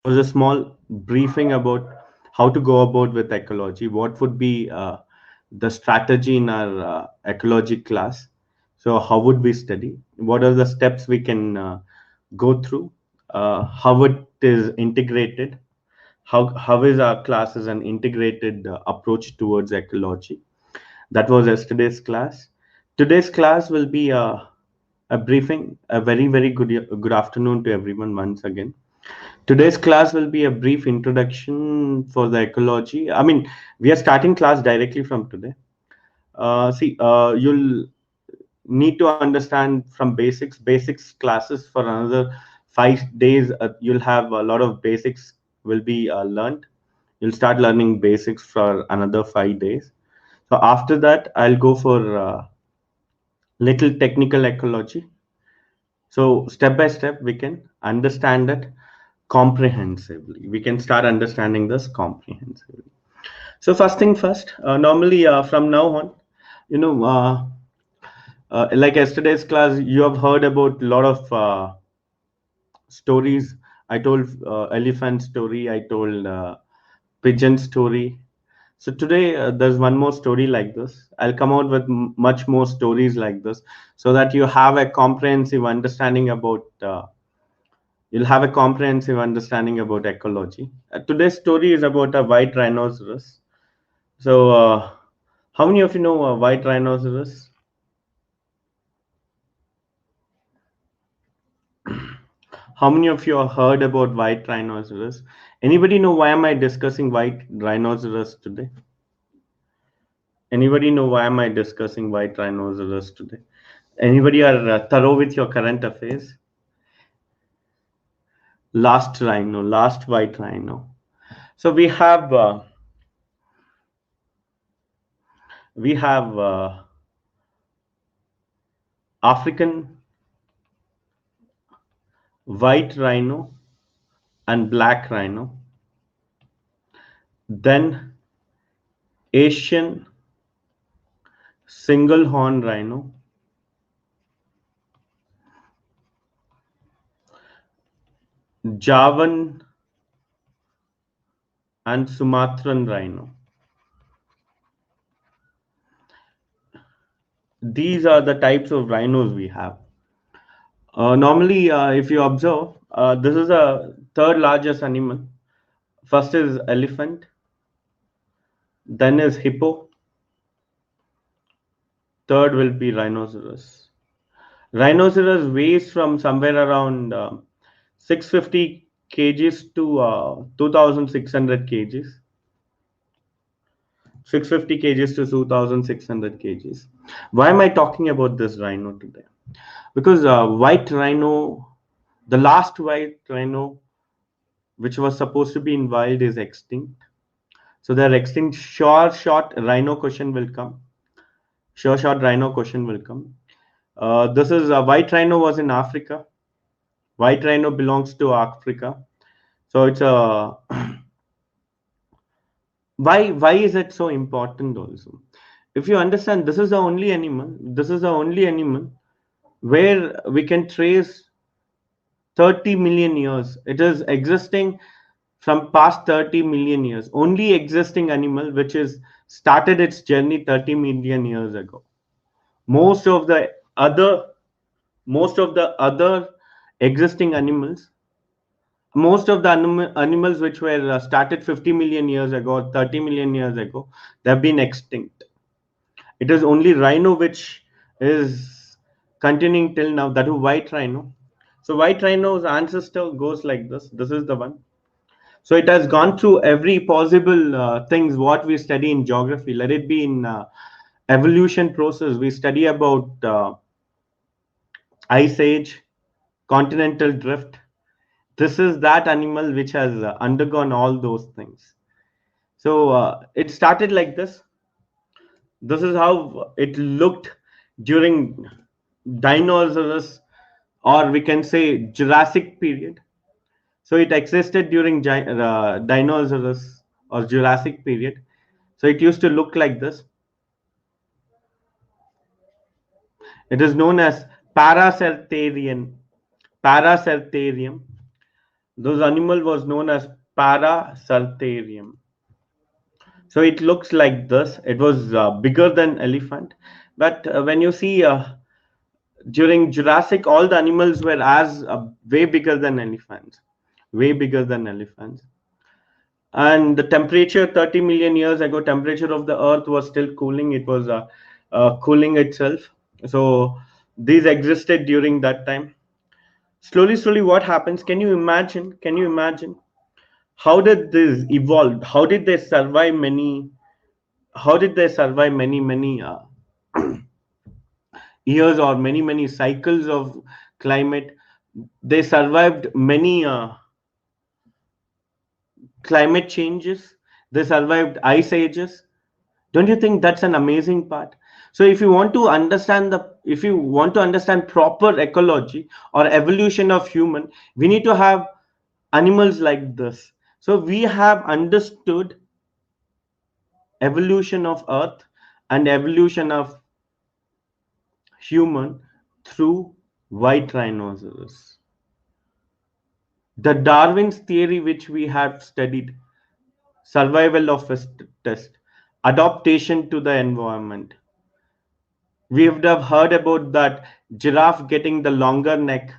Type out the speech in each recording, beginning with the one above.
was a small briefing about how to go about with ecology. What would be the strategy in our ecology class? So, how would we study? What are the steps we can go through? How it is integrated? How is our class as an integrated approach towards ecology? That was yesterday's class. Today's class will be a briefing. A very good afternoon to everyone once again. Today's class will be a brief introduction for the ecology. I mean, we are starting class directly from today. You'll need to understand from basics classes for another 5 days. You'll have a lot of basics will be learned. You'll start learning basics for another 5 days. So after that, I'll go for little technical ecology. So step by step, we can understand it comprehensively. We can start understanding this comprehensively. So first thing first, normally from now on, you know, like yesterday's class, you have heard about a lot of stories. I told elephant story. I told pigeon story. So today there's one more story like this. I'll come out with much more stories like this, so that you have a comprehensive understanding about. You'll have a comprehensive understanding about ecology. Today's story is about a white rhinoceros. So, how many of you know a white rhinoceros? How many of you have heard about white rhinoceros? Anybody know why am I discussing white rhinoceros today? Anybody know why am I discussing white rhinoceros today? Anybody are thorough with your current affairs? Last white rhino. So we have African white rhino and black rhino, then Asian single horn rhino, Javan and Sumatran rhino. These are the types of rhinos we have. Normally, if you observe, this is a third largest animal. First is elephant, then is hippo, third will be rhinoceros. Rhinoceros weighs from somewhere around 650 kgs to 2600 kgs. 650 kgs to 2600 kgs. Why am I talking about this rhino today? Because white rhino, the last white rhino which was supposed to be in wild is extinct. So they're extinct. Short rhino question will come. Short rhino question will come. This is white rhino was in Africa. White rhino belongs to Africa. So it's a why is it so important also? If you understand, this is the only animal. This is the only animal where we can trace 30 million years. It is existing from past 30 million years. Only existing animal which is started its journey 30 million years ago. Most of the other most of the other existing animals, most of the animals which were started 50 million years ago, 30 million years ago, they have been extinct. It is only rhino which is continuing till now. That is white rhino. So white rhino's ancestor goes like this. This is the one. So it has gone through every possible things what we study in geography. Let it be in evolution process. We study about ice age, continental drift. This is that animal which has undergone all those things. So it started like this. This is how it looked during dinosaurs, or we can say Jurassic period. So it existed during dinosaurs or Jurassic period. So it used to look like this. It is known as Paracertharium. Paracertharium. Those animal was known as Paracertharium. So it looks like this. It was bigger than elephant, but when you see during Jurassic, all the animals were as way bigger than elephants, way bigger than elephants. And the temperature 30 million years ago, temperature of the Earth was still cooling. It was cooling itself. So these existed during that time. Slowly, slowly, what happens? Can you imagine? Can you imagine? How did this evolve? How did they survive many? How did they survive many years or many cycles of climate? They survived many climate changes. They survived ice ages. Don't you think that's an amazing part? So if you want to understand proper ecology or evolution of human, we need to have animals like this. So we have understood evolution of earth and evolution of human through white rhinoceros. The Darwin's theory, which we have studied, survival of test, adaptation to the environment. We would have heard about that giraffe getting the longer neck,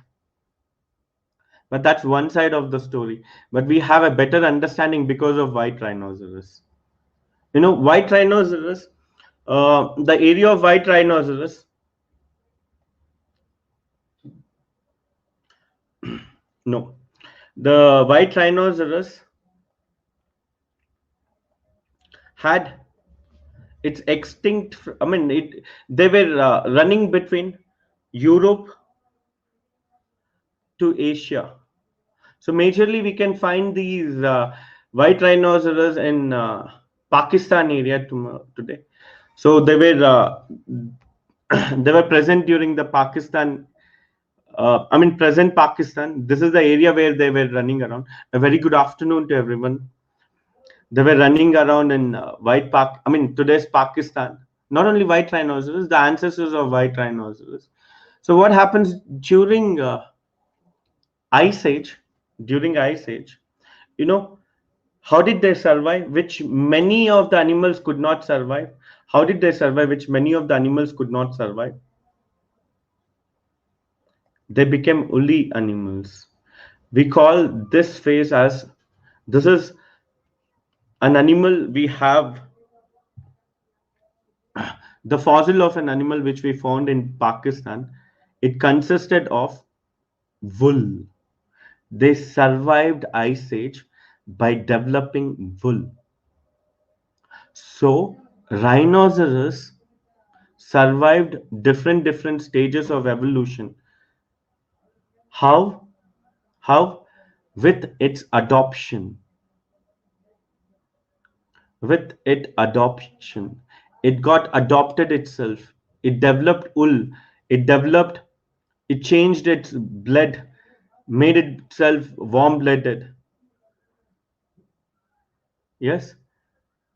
but that's one side of the story. But we have a better understanding because of white rhinoceros. You know, white rhinoceros, the area of white rhinoceros, no, the white rhinoceros had it's extinct. I mean, they were running between Europe to Asia. So majorly we can find these white rhinoceros in Pakistan area today. So they were they were present during the Pakistan. Present Pakistan. This is the area where they were running around. A very good afternoon to everyone. They were running around in today's Pakistan. Not only white rhinoceros, the ancestors of white rhinoceros. So what happens during ice age? During ice age, you know, how did they survive? Which many of the animals could not survive. How did they survive? Which many of the animals could not survive. They became woolly animals. We call this phase as this is an animal we have the fossil of an animal which we found in Pakistan. It consisted of wool. They survived ice age by developing wool. So rhinoceros survived different stages of evolution. How? How? With its adoption. With it adoption. It got adopted itself. It developed wool. It developed, it changed its blood, made itself warm-blooded. Yes.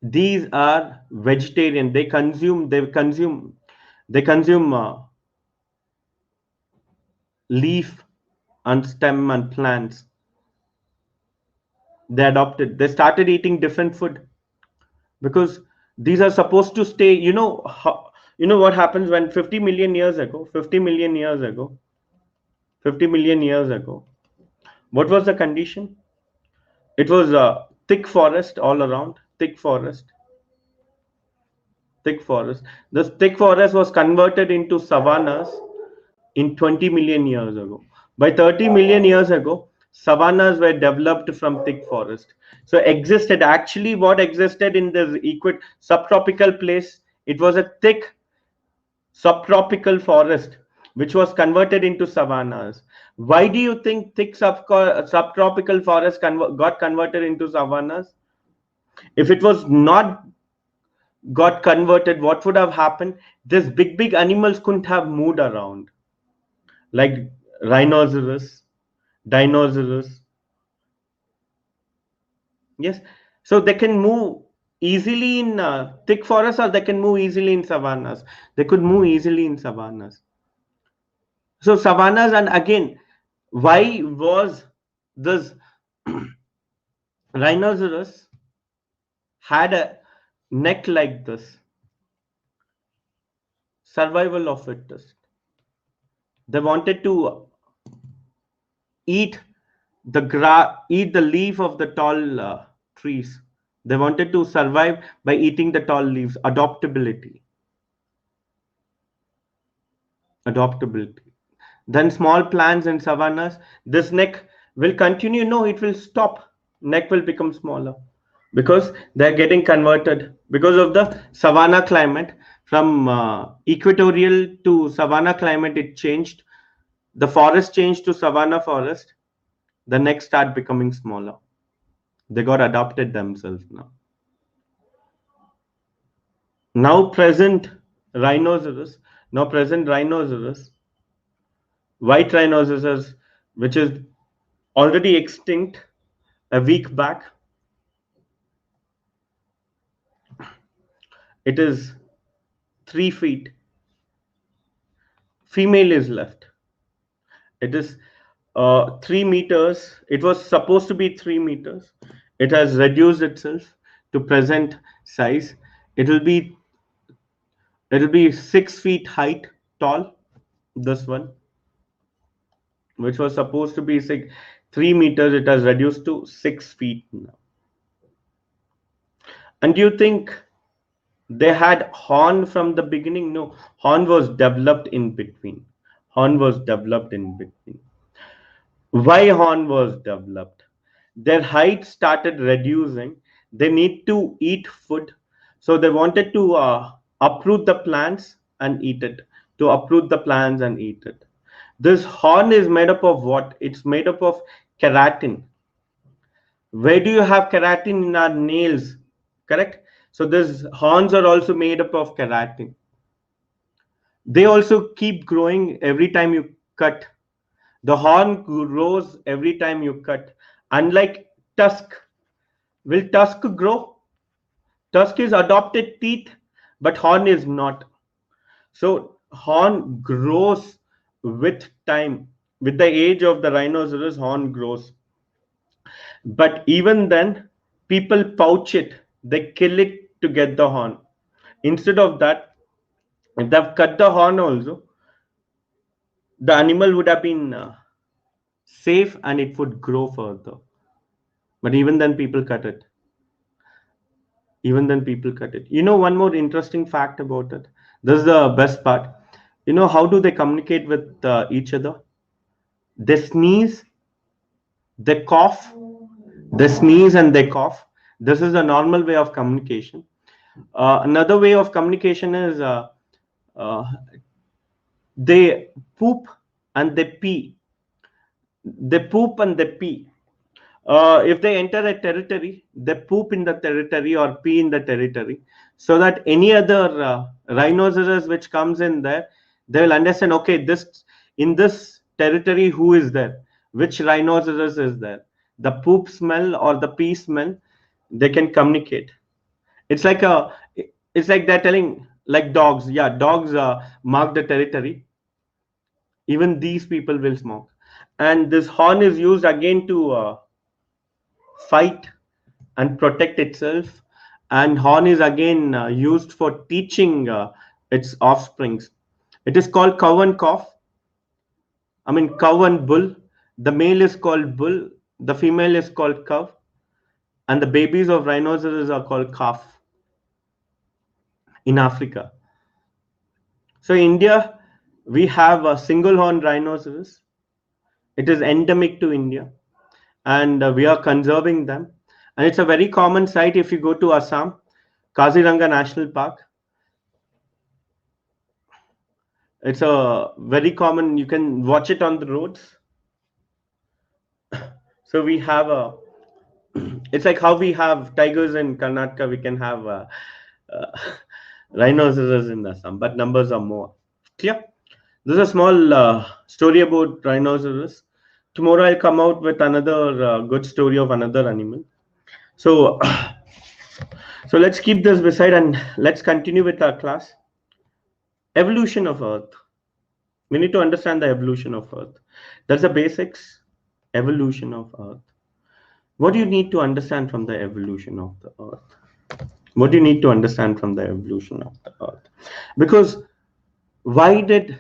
These are vegetarian. They consume leaf and stem and plants. They started eating different food because these are supposed to stay. You know what happens when 50 million years ago 50 million years ago, what was the condition? It was a thick forest all around. Thick forest. This thick forest was converted into savannas in 20 million years ago. By 30 million years ago, savannas were developed from thick forest. So existed actually what existed in the subtropical place. It was a thick subtropical forest which was converted into savannas. Why do you think thick subtropical forest got converted into savannas? If it was not got converted, what would have happened? These big animals couldn't have moved around like rhinoceros, dinosaurs. Yes, so they can move easily in thick forests, or they can move easily in savannas. They could move easily in savannas. So savannas, and again, why was this Rhinoceros had a neck like this. Survival of fittest. They wanted to eat eat the leaf of the tall trees. They wanted to survive by eating the tall leaves. Adaptability. Then small plants in savannas, this neck will continue. No, it will stop. Neck will become smaller because they're getting converted because of the savanna climate. From equatorial to savanna climate, it changed. The forest changed to savanna forest. The neck start becoming smaller. They got adopted themselves now. Now present rhinoceros. Now present rhinoceros, white rhinoceros, which is already extinct a week back. It is 3 feet. Female is left. It is 3 meters. It was supposed to be 3 meters. It has reduced itself to present size. It'll be 6 feet height tall. This one, which was supposed to be 3 meters, it has reduced to 6 feet now. And do you think they had horn from the beginning? No, horn was developed in between. Horn was developed in between. Why horn was developed? Their height started reducing. They need to eat food. So they wanted to uproot the plants and eat it. To uproot the plants and eat it. This horn is made up of what? It's made up of keratin. Where do you have keratin? In our nails? Correct? So these horns are also made up of keratin. They also keep growing every time you cut. The horn grows every time you cut. Unlike tusk, will tusk grow? Tusk is adopted teeth, but horn is not. So horn grows with time. With the age of the rhinoceros, horn grows. But even then, people pouch it. They kill it to get the horn. Instead of that, if they've cut the horn also, the animal would have been safe and it would grow further. But even then, people cut it. You know, one more interesting fact about it. This is the best part. You know, how do they communicate with each other? They sneeze, they cough, they sneeze and they cough. This is a normal way of communication. Another way of communication is uh, they poop and they pee. They poop and they pee. If they enter a territory, they poop in the territory or pee in the territory, so that any other rhinoceros which comes in there, they will understand. Okay, this in this territory, who is there? Which rhinoceros is there? The poop smell or the pee smell, they can communicate. It's like they're telling, like dogs. Yeah, dogs mark the territory. Even these people will smoke, and this horn is used again to fight and protect itself, and horn is again used for teaching its offsprings. It is called cow and calf. I mean, cow and bull. The male is called bull, the female is called cow, and the babies of rhinoceros are called calf in Africa. So India, we have a single horn rhinoceros. It is endemic to India, and we are conserving them. And it's a very common sight if you go to Assam, Kaziranga National Park. It's a very common, you can watch it on the roads. So we have a, it's like how we have tigers in Karnataka, we can have uh, rhinoceros in Assam, but numbers are more. Clear? This is a small story about rhinoceros. Tomorrow I'll come out with another good story of another animal. So, so let's keep this beside and let's continue with our class. Evolution of Earth. We need to understand the evolution of Earth. That's the basics. Evolution of Earth. What do you need to understand from the evolution of the earth? What do you need to understand from the evolution of the earth? Because why did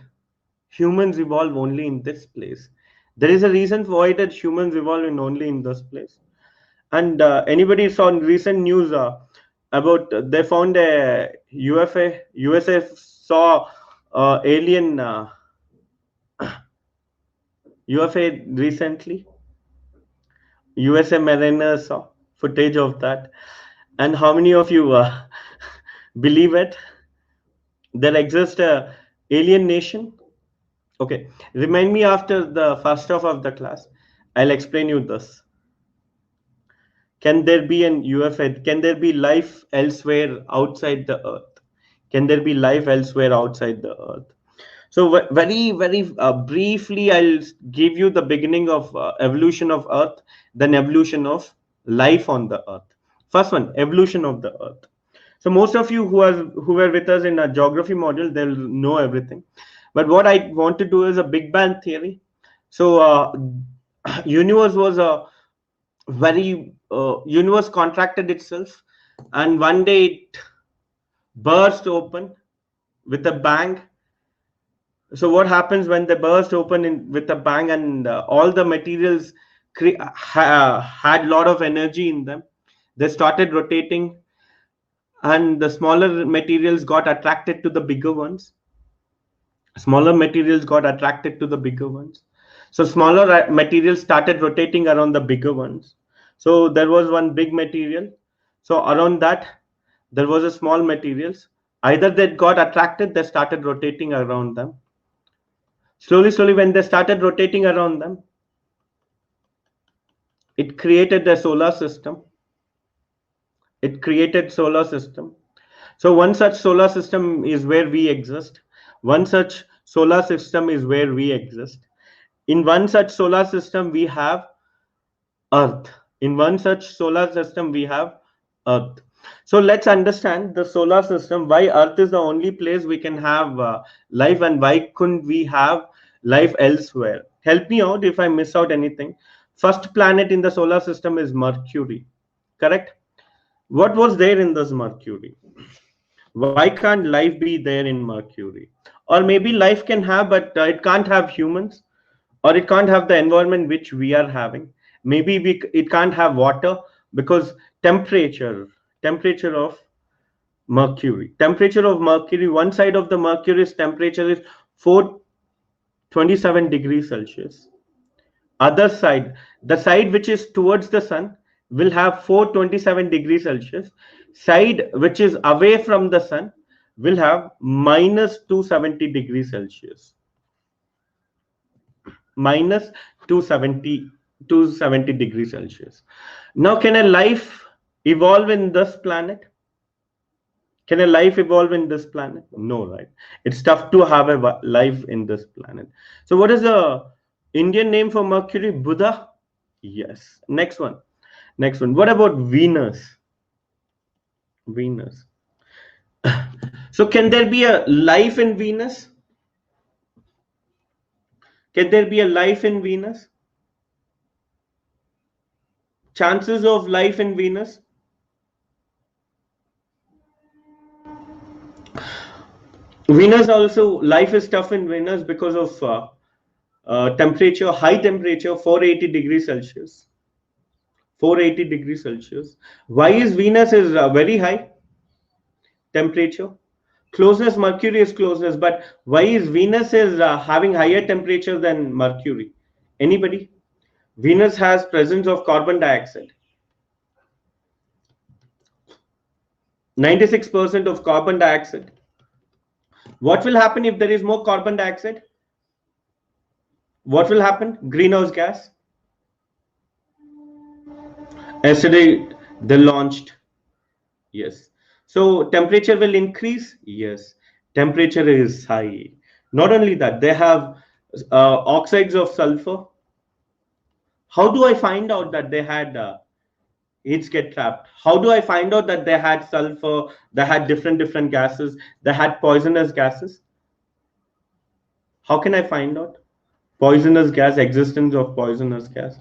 humans evolve only in this place? There is a reason for why did humans evolve in only in this place. And anybody saw in recent news about they found a UFA. USA saw alien UFA recently. USA mariners saw footage of that. And how many of you believe it? There exists a alien nation. Okay, remind me after the first half of the class. I'll explain you this. Can there be an UFA? Can there be life elsewhere outside the Earth? Can there be life elsewhere outside the Earth? So very briefly, I'll give you the beginning of evolution of Earth, then evolution of life on the Earth. First one, evolution of the Earth. So most of you who were with us in a geography module, they'll know everything. But what I want to do is a Big Bang theory. So universe was a very universe contracted itself, and one day it burst open with a bang. So what happens when they burst open with a bang, and all the materials had a lot of energy in them? They started rotating, and the smaller materials got attracted to the bigger ones. Smaller materials got attracted to the bigger ones. So smaller materials started rotating around the bigger ones. So there was one big material. So around that, there was a small materials. Either they got attracted, they started rotating around them. Slowly, when they started rotating around them, it created a solar system. It created solar system. So one such solar system is where we exist. One such solar system is where we exist. In one such solar system, we have Earth. In one such solar system, we have Earth. So let's understand the solar system, why Earth is the only place we can have life, and why couldn't we have life elsewhere. Help me out if I miss out anything. First planet in the solar system is Mercury, correct? What was there in this Mercury? Why can't life be there in Mercury? Or maybe life can have, but it can't have humans, or it can't have the environment which we are having. Maybe it can't have water because temperature of Mercury, one side of the Mercury's temperature is 427 degrees Celsius. Other side, the side which is towards the sun, will have 427 degrees Celsius. Side which is away from the sun will have minus 270 degrees Celsius. Minus 270 degrees Celsius. Now, can a life evolve in this planet? Can a life evolve in this planet? No, right? It's tough to have a life in this planet. So what is the Indian name for Mercury? Buddha? Yes. Next one. What about Venus? Venus. So can there be a life in Venus? Can there be a life in Venus? Chances of life in Venus? Venus also, life is tough in Venus because of temperature, high temperature, 480 degrees Celsius. 480 degrees Celsius. Why is Venus is very high temperature? Closeness, Mercury is closeness, but why is Venus is having higher temperature than Mercury? Anybody? Venus has presence of carbon dioxide. 96% of carbon dioxide. What will happen if there is more carbon dioxide? What will happen? Greenhouse gas. Yesterday they launched. Yes. So temperature will increase. Yes. Temperature is high. Not only that, they have oxides of sulfur. How do I find out that they had heats get trapped? How do I find out that they had sulfur? They had different gases. They had poisonous gases. How can I find out poisonous gas, existence of poisonous gas?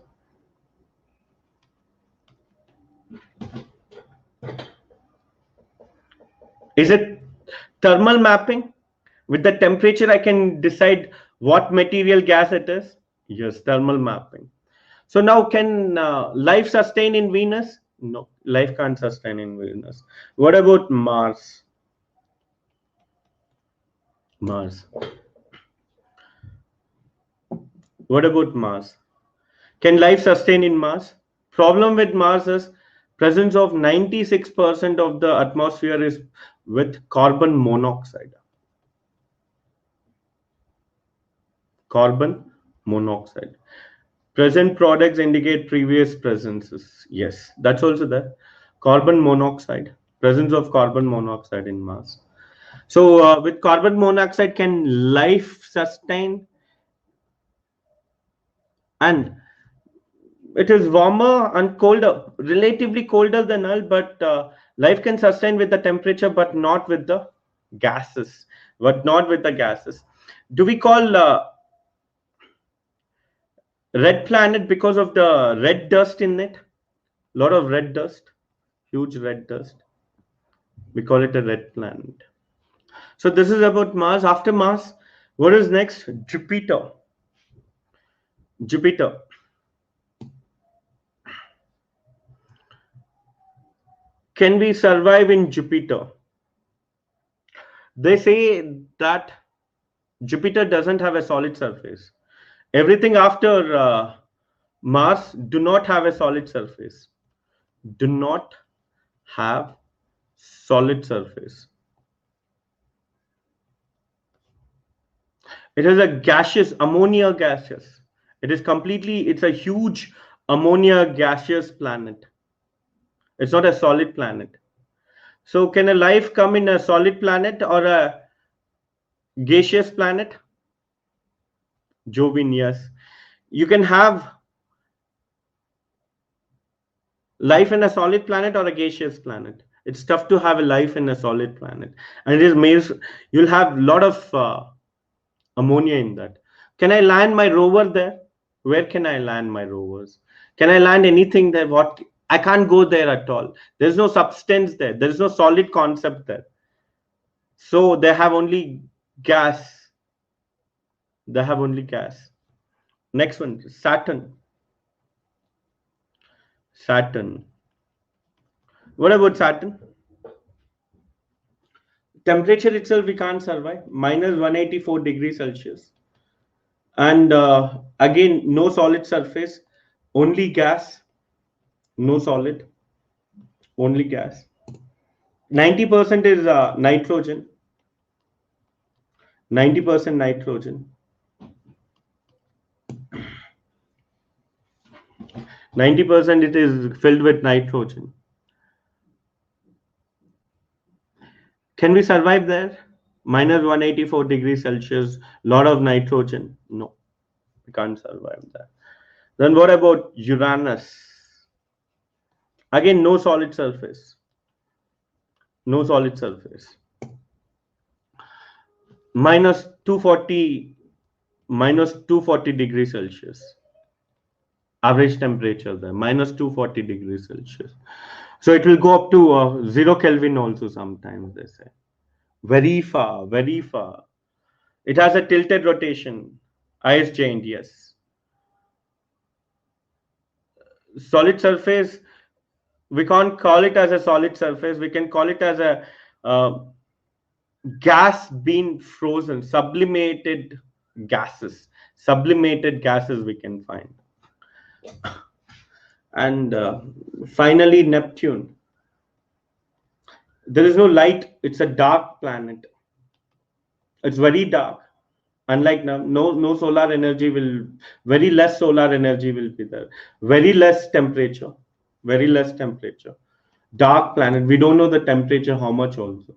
Is it thermal mapping? With the temperature, I can decide what material gas it is. Yes, thermal mapping. So now, can life sustain in Venus? No, life can't sustain in Venus. What about Mars? Mars. What about Mars? Can life sustain in Mars? Problem with Mars is presence of 96% of the atmosphere is with carbon monoxide. Carbon monoxide. Present products indicate previous presences. Yes, that's also there. Carbon monoxide. Presence of carbon monoxide in Mars. So with carbon monoxide, can life sustain? And it is warmer and colder, relatively colder than Earth, but life can sustain with the temperature, but not with the gases. But not with the gases. Do we call red planet because of the red dust in it? A lot of red dust, huge red dust. We call it a red planet. So this is about Mars. After Mars, what is next? Jupiter. Jupiter. Can we survive in Jupiter? They say that Jupiter doesn't have a solid surface. Everything after Mars do not have a solid surface. Do not have solid surface. It is a gaseous, ammonia gaseous. It is completely, it's a huge ammonia gaseous planet. It's not a solid planet. So can a life come in a solid planet or a gaseous planet? Jovin, yes. You can have life in a solid planet or a gaseous planet. It's tough to have a life in a solid planet. And it is made, you'll have a lot of ammonia in that. Can I land my rover there? Where can I land my rovers? Can I land anything there? What? I can't go there at all. There's no substance there. There's no solid concept there. So they have only gas. They have only gas. Next one, Saturn. Saturn. What about Saturn? Temperature itself, we can't survive. Minus 184 degrees Celsius. And again, no solid surface, only gas. No solid, only gas. 90% is nitrogen. 90% nitrogen. 90% it is filled with nitrogen. Can we survive there? Minus 184 degrees Celsius, lot of nitrogen. No, we can't survive there. Then what about Uranus? Again, no solid surface. No solid surface. Minus 240 degrees Celsius. Average temperature there, minus 240 degrees Celsius. So it will go up to 0 Kelvin also sometimes, they say. Very far, very far. It has a tilted rotation. Ice giant, yes. Solid surface, we can't call it as a solid surface. We can call it as a gas being frozen, sublimated gases. Sublimated gases we can find. And finally, Neptune. There is no light. It's a dark planet. It's very dark. Unlike now, no solar energy will, very less solar energy will be there. Very less temperature. Very less temperature. Dark planet. We don't know the temperature, how much also.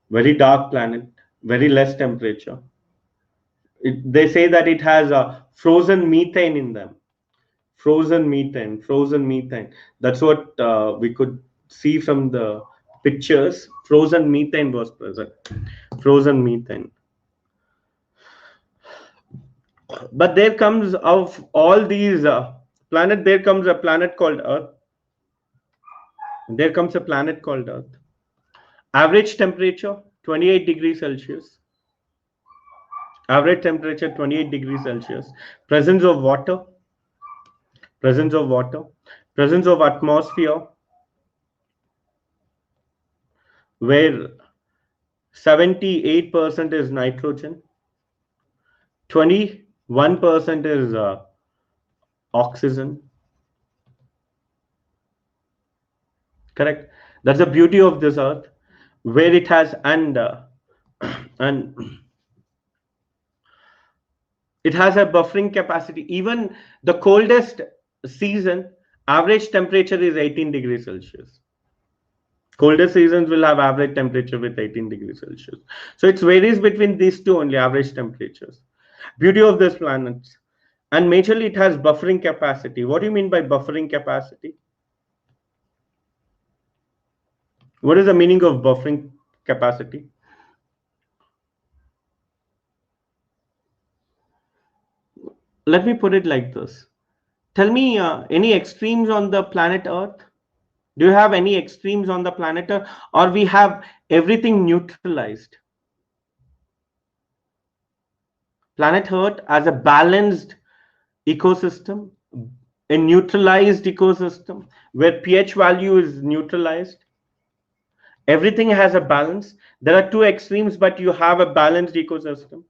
Very dark planet. Very less temperature. They say that it has a frozen methane in them. Frozen methane. That's what we could see from the pictures. Frozen methane was present. Frozen methane. But there comes, of all these planets, there comes a planet called Earth. There comes a planet called Earth. Average temperature 28 degrees Celsius. Average temperature 28 degrees Celsius. Presence of water. Presence of water. Presence of atmosphere where 78% is nitrogen, 21% is oxygen. Correct. That's the beauty of this earth, where it has and it has a buffering capacity. Even the coldest season, average temperature is 18 degrees Celsius. Colder seasons will have average temperature with 18 degrees Celsius. So it varies between these two only average temperatures. Beauty of this planet. And majorly it has buffering capacity. What do you mean by buffering capacity? What is the meaning of buffering capacity? Let me put it like this. Tell me any extremes on the planet Earth? Do you have any extremes on the planet Earth, or we have everything neutralized? Planet Earth as a balanced ecosystem, a neutralized ecosystem where pH value is neutralized. Everything has a balance. There are two extremes, but you have a balanced ecosystem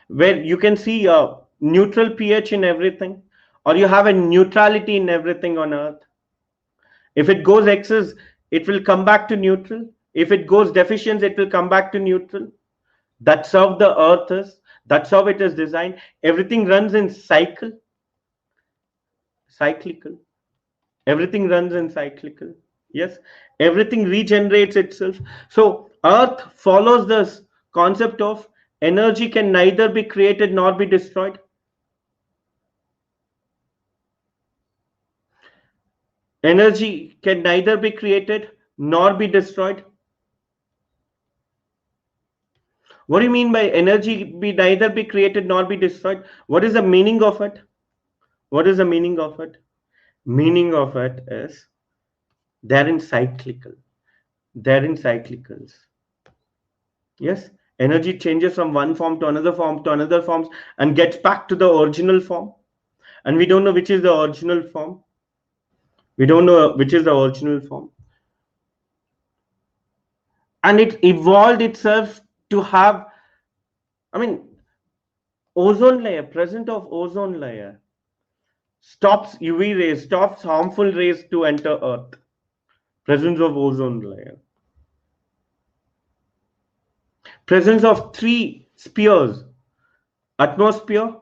where you can see a neutral pH in everything, or you have a neutrality in everything on Earth. If it goes excess, it will come back to neutral. If it goes deficient, it will come back to neutral. That's how the Earth is. That's how it is designed. Everything runs in cyclical. Everything runs in cyclical. Yes, everything regenerates itself. So Earth follows this concept of energy can neither be created nor be destroyed. Energy can neither be created nor be destroyed. What do you mean by energy be neither be created nor be destroyed? What is the meaning of it? What is the meaning of it? Meaning of it is they're in cyclical. They're in cyclicals. Yes, energy changes from one form to another form to another forms and gets back to the original form. And we don't know which is the original form. We don't know which is the original form. And it evolved itself to have, I mean, ozone layer, present of ozone layer stops UV rays, stops harmful rays to enter Earth. Presence of ozone layer. Presence of three spheres: atmosphere,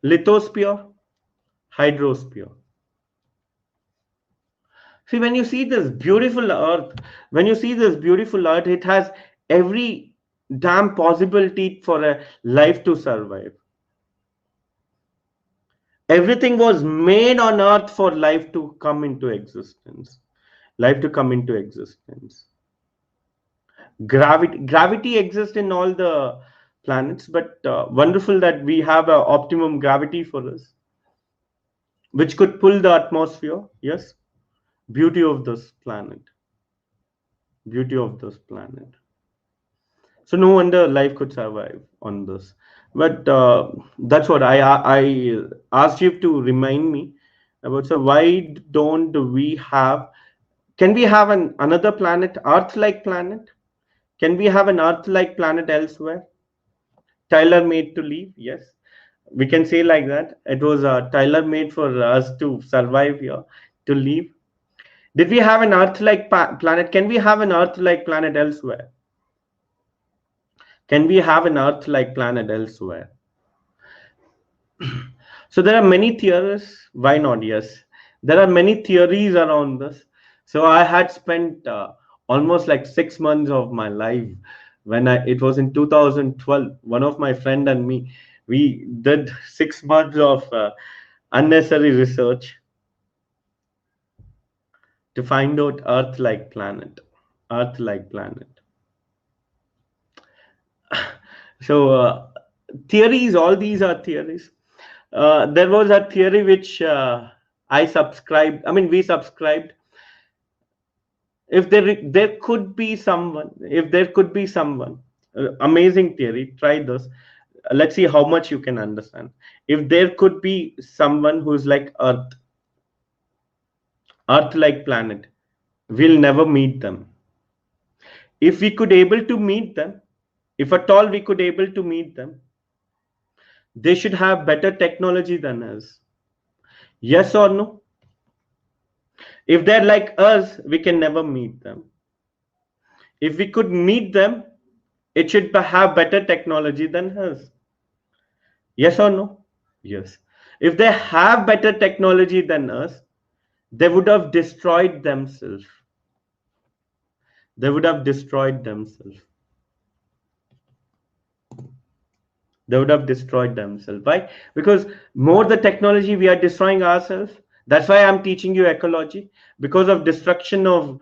lithosphere, hydrosphere. See, when you see this beautiful Earth, it has every damn possibility for a life to survive. Everything was made on Earth for life to come into existence. Life to come into existence. Gravity exists in all the planets, but wonderful that we have a optimum gravity for us, which could pull the atmosphere. Yes, beauty of this planet. Beauty of this planet. So no wonder life could survive on this. But that's what I asked you to remind me about. So why don't we have? Can we have another planet, Earth-like planet? Can we have an Earth-like planet elsewhere? Tailor-made to live? Yes, we can say like that. It was tailor-made for us to survive here, to live. Did we have an Earth-like planet? Can we have an Earth-like planet elsewhere? Can we have an Earth-like planet elsewhere? So there are many theories. Why not? Yes, there are many theories around this. So I had spent almost like 6 months of my life when it was in 2012. One of my friend and me, we did 6 months of unnecessary research to find out Earth-like planet. Earth-like planet. So theories, all these are theories. There was a theory which I subscribed. I mean, we subscribed. If there could be someone, if there could be someone, amazing theory, try this. Let's see how much you can understand. If there could be someone who's like earth like planet, we'll never meet them. If we could able to meet them, if at all we could able to meet them, they should have better technology than us. Yes or no? If they're like us, we can never meet them. If we could meet them, it should have better technology than us. Yes or no? Yes. If they have better technology than us, they would have destroyed themselves. They would have destroyed themselves. They would have destroyed themselves. Why? Because more the technology, we are destroying ourselves. That's why I'm teaching you ecology. Because of destruction of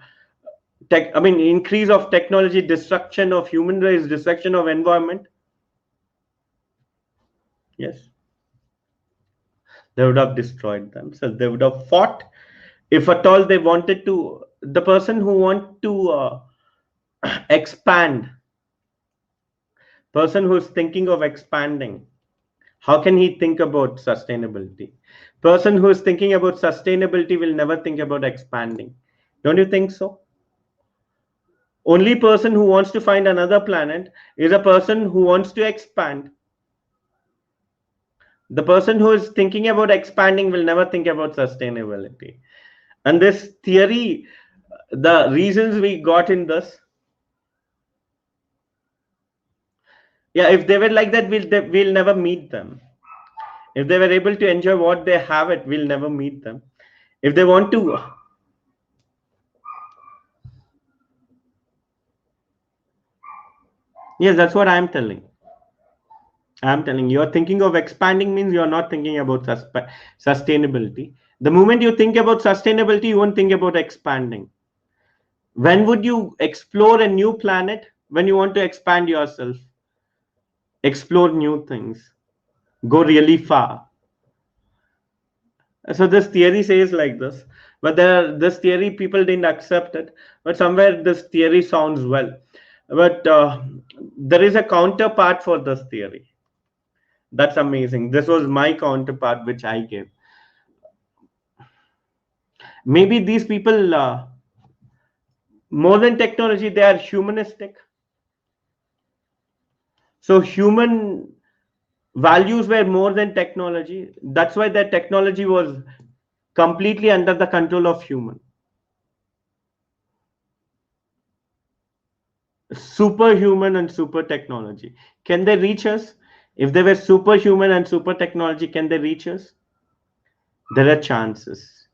tech, I mean, increase of technology, destruction of human race, destruction of environment. Yes. They would have destroyed themselves. They would have fought. If at all they wanted to, the person who want to expand, person who's thinking of expanding, how can he think about sustainability? Person who is thinking about sustainability will never think about expanding. Don't you think so? Only person who wants to find another planet is a person who wants to expand. The person who is thinking about expanding will never think about sustainability. And this theory, the reasons we got in this, yeah, if they were like that, we'll never meet them. If they were able to enjoy what they have, it we'll never meet them. If they want to, yes, that's what I'm telling. I'm telling you, you're thinking of expanding means you're not thinking about sustainability. The moment you think about sustainability, you won't think about expanding. When would you explore a new planet? When you want to expand yourself, explore new things, go really far. So this theory says like this, but this theory people didn't accept it. But somewhere this theory sounds well. But there is a counterpart for this theory. That's amazing. This was my counterpart which I gave. Maybe these people, more than technology, they are humanistic. So human values were more than technology. That's why that technology was completely under the control of human. Superhuman and super technology. Can they reach us? If they were superhuman and super technology, can they reach us? There are chances.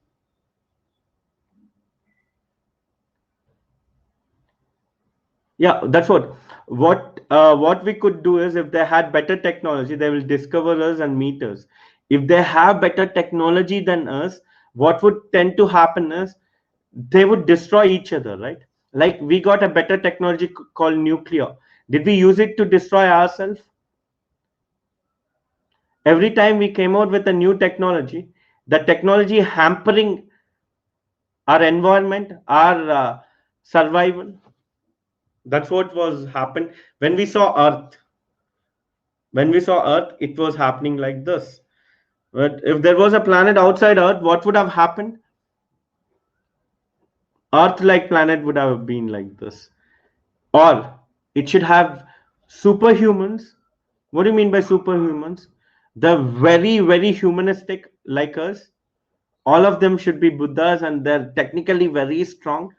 Yeah, that's what we could do is, if they had better technology, they will discover us and meet us. If they have better technology than us, what would tend to happen is they would destroy each other, right? Like we got a better technology called nuclear. Did we use it to destroy ourselves? Every time we came out with a new technology, the technology hampering our environment, our survival. That's what was happened when we saw Earth. When we saw Earth, it was happening like this. But if there was a planet outside Earth, what would have happened? Earth-like planet would have been like this. Or it should have superhumans. What do you mean by superhumans? The very, very humanistic like us. All of them should be Buddhas and they're technically very strong.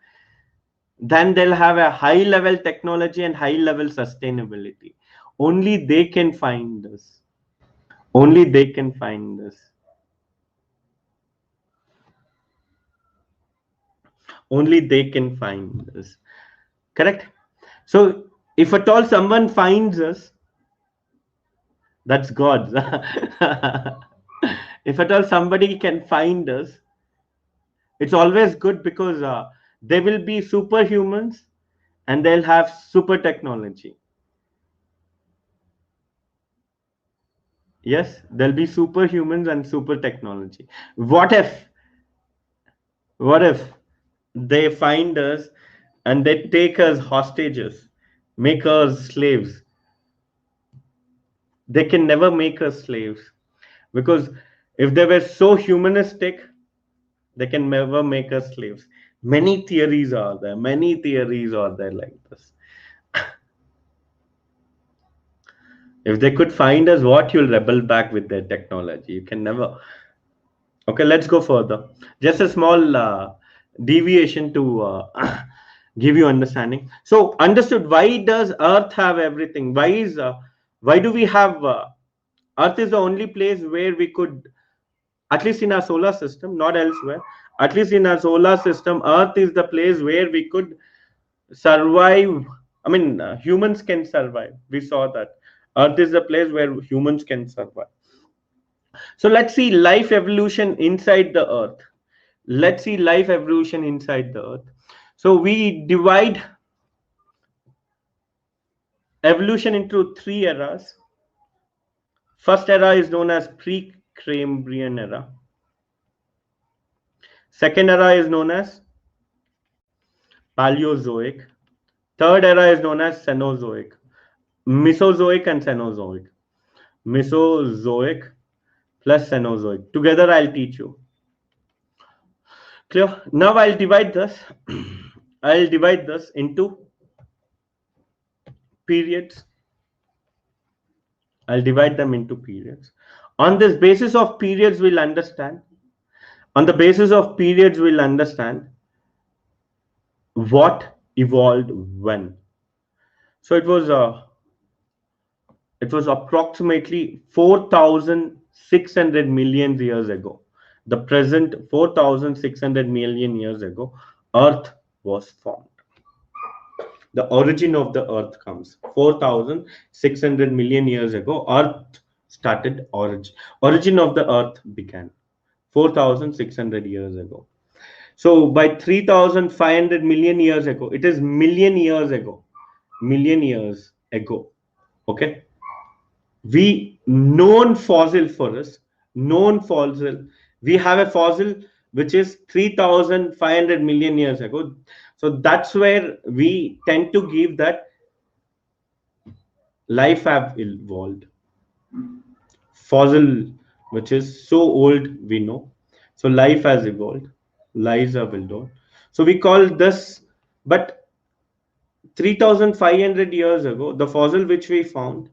Then they'll have a high level technology and high level sustainability. Only they can find this. Only they can find this. Only they can find this. Correct? So if at all someone finds us, that's God. If at all somebody can find us, it's always good because they will be superhumans and they'll have super technology. Yes, there'll be superhumans and super technology. What if? What if they find us and they take us hostages, make us slaves. They can never make us slaves, because if they were so humanistic, they can never make us slaves. Many theories are there. Many theories are there like this. If they could find us, what you'll rebel back with their technology? You can never. Okay, let's go further. Just a small deviation to give you understanding. So, understood. Why does Earth have everything? Why do we have Earth is the only place where we could, at least in our solar system, not elsewhere. At least in our solar system, Earth is the place where we could survive. I mean, humans can survive. We saw that Earth is the place where humans can survive. So let's see life evolution inside the Earth. Let's see life evolution inside the Earth. So we divide evolution into three eras. First era is known as Precambrian era. Second era is known as Paleozoic. Third era is known as Cenozoic. Mesozoic and Cenozoic. Mesozoic plus Cenozoic. Together I'll teach you. Clear? Now I'll divide this. I'll divide this into periods. I'll divide them into periods. On this basis of periods, we'll understand. On the basis of periods, we'll understand what evolved when. So it was approximately 4,600 million years ago. The present 4,600 million years ago, Earth was formed. The origin of the Earth comes 4,600 million years ago. Earth started origin of the Earth began 4,600 years ago. So by 3,500 million years ago, it is million years ago. Million years ago. Okay. We known fossil for us, known fossil. We have a fossil which is 3,500 million years ago. So that's where we tend to give that life have evolved. Fossil, which is so old, we know. So life has evolved. Lives have evolved. So we call this, but 3,500 years ago, the fossil which we found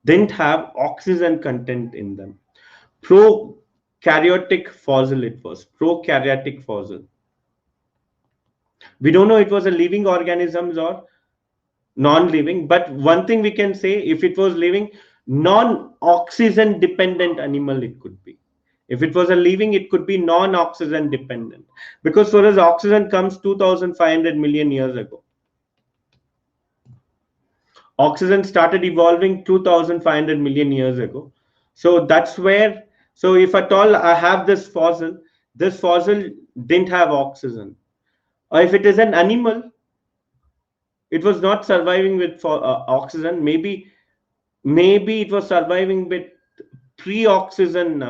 didn't have oxygen content in them. Prokaryotic fossil it was. Prokaryotic fossil. We don't know it was a living organisms or non-living, but one thing we can say, if it was living, non-oxygen dependent animal it could be. If it was a living, it could be non-oxygen dependent, because for us oxygen comes 2,500 million years ago. Oxygen started evolving 2,500 million years ago. So that's where, so if at all I have this fossil didn't have oxygen. Or if it is an animal, it was not surviving with oxygen. Maybe it was surviving with pre-oxygen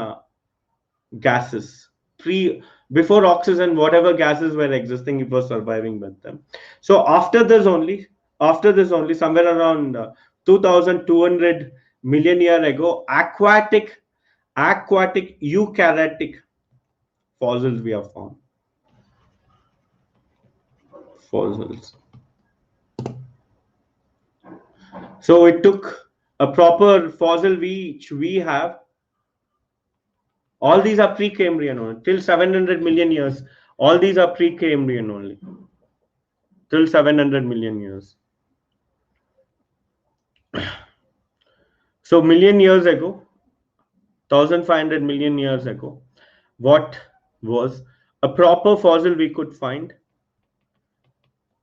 gases. Before oxygen, whatever gases were existing, it was surviving with them. So after this only, somewhere around 2,200 million years ago, aquatic eukaryotic fossils we have found. Fossils. So it took a proper fossil which we have. All these are Precambrian only, till 700 million years. All these are Precambrian only, till 700 million years. So million years ago, 1,500 million years ago, what was a proper fossil we could find,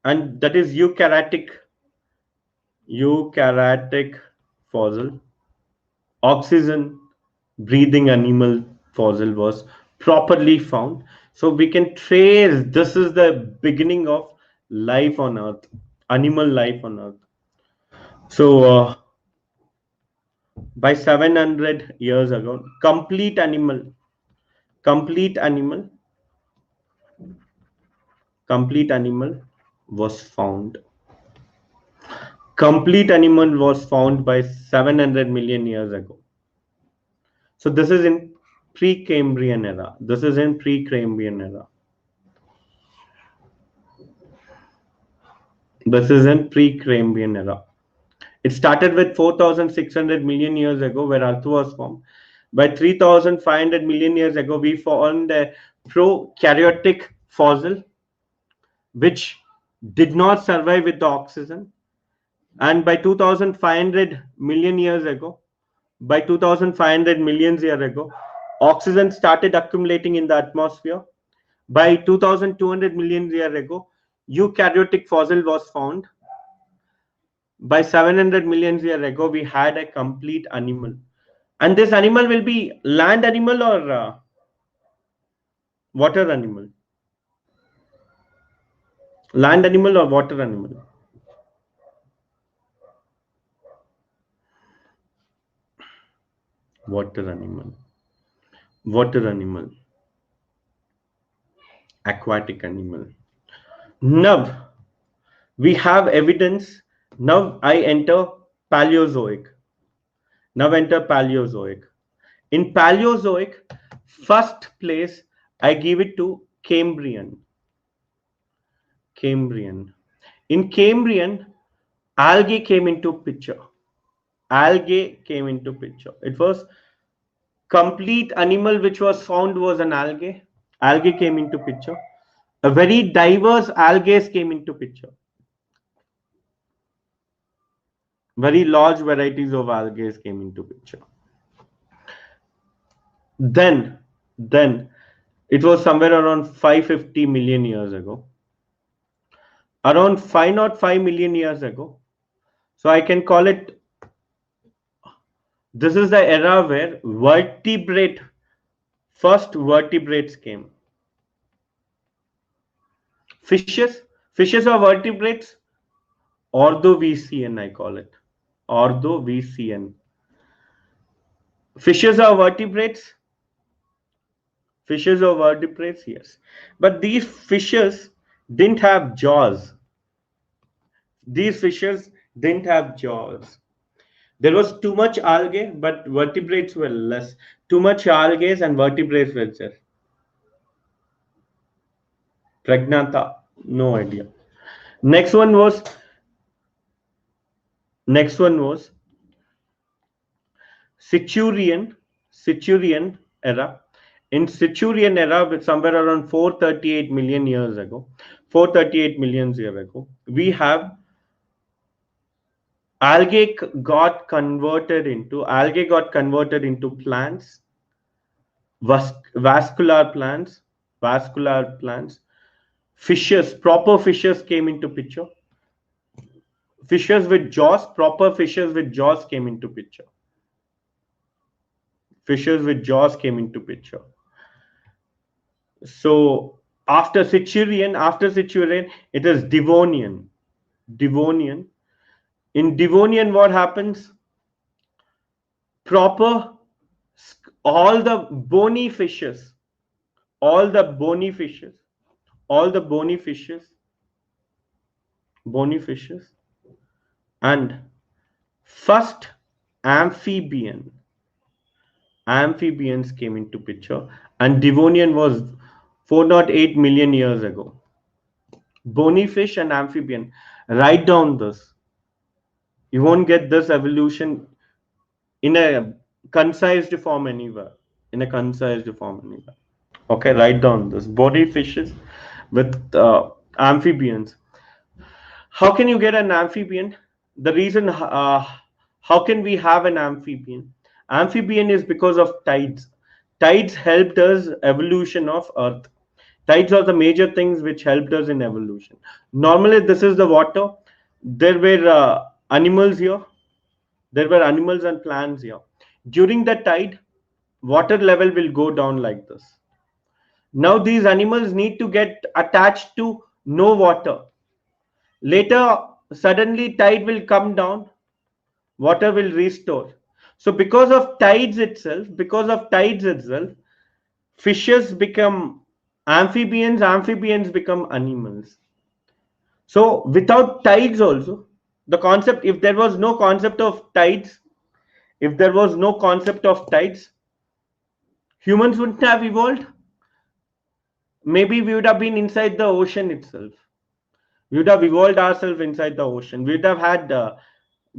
and that is eukaryotic fossil. Oxygen breathing animal fossil was properly found. So we can trace, this is the beginning of life on Earth, animal life on Earth. So by 700 years ago, complete animal complete animal was found. Complete animal was found by 700 million years ago. So this is in Precambrian era. This is in Precambrian era. This is in Precambrian era. It started with 4,600 million years ago, where Earth was formed. By 3,500 million years ago, we found a prokaryotic fossil which did not survive with the oxygen. And by 2,500 million years ago, by 2,500 million years ago, oxygen started accumulating in the atmosphere. By 2,200 million years ago, eukaryotic fossil was found. By 700 million years ago, we had a complete animal. And this animal will be land animal or water animal? Land animal or water animal? Water animal. Water animal. Aquatic animal. Now, we have evidence. Now I enter Paleozoic. Now enter Paleozoic. In Paleozoic, first place I give it to Cambrian. Cambrian. In Cambrian, algae came into picture. Algae came into picture. It was complete animal which was found was an algae. Algae came into picture. A very diverse algae came into picture. Very large varieties of algae came into picture. Then it was somewhere around 550 million years ago. Around 505 million years ago. So I can call it, this is the era where first vertebrates came. Fishes are vertebrates. Ordovician, I call it. Ordovician. Fishes are vertebrates. Fishes are vertebrates, yes. But these fishes didn't have jaws. These fishes didn't have jaws. There was too much algae, but vertebrates were less. Too much algae and vertebrates were there. Pragnata, no idea. Next one was Silurian era. In Silurian era, with somewhere around 438 million years ago, 438 million years ago, we have algae got converted into plants, vascular plants, fishes, proper fishes came into picture. Fishes with jaws, proper fishes with jaws came into picture. Fishes with jaws came into picture. So after Silurian, it is Devonian. In Devonian, what happens? Proper, all the bony fishes, and first amphibians came into picture, and Devonian was 408 million years ago. Bony fish and amphibian. Write down this. You won't get this evolution in a concise form anywhere. Okay, write down this. Bony fishes with amphibians. How can you get an amphibian? The reason how can we have an amphibian? Amphibian is because of tides. Tides helped us evolution of Earth. Tides are the major things which helped us in evolution. Normally, this is the water. There were animals here. There were animals and plants here. During the tide, water level will go down like this. Now these animals need to get attached to no water. Later, suddenly tide will come down, water will restore. So because of tides itself, fishes become Amphibians become animals. So without tides also, the concept, if there was no concept of tides, if there was no concept of tides, humans wouldn't have evolved. Maybe we would have been inside the ocean itself. We would have evolved ourselves inside the ocean. We would have had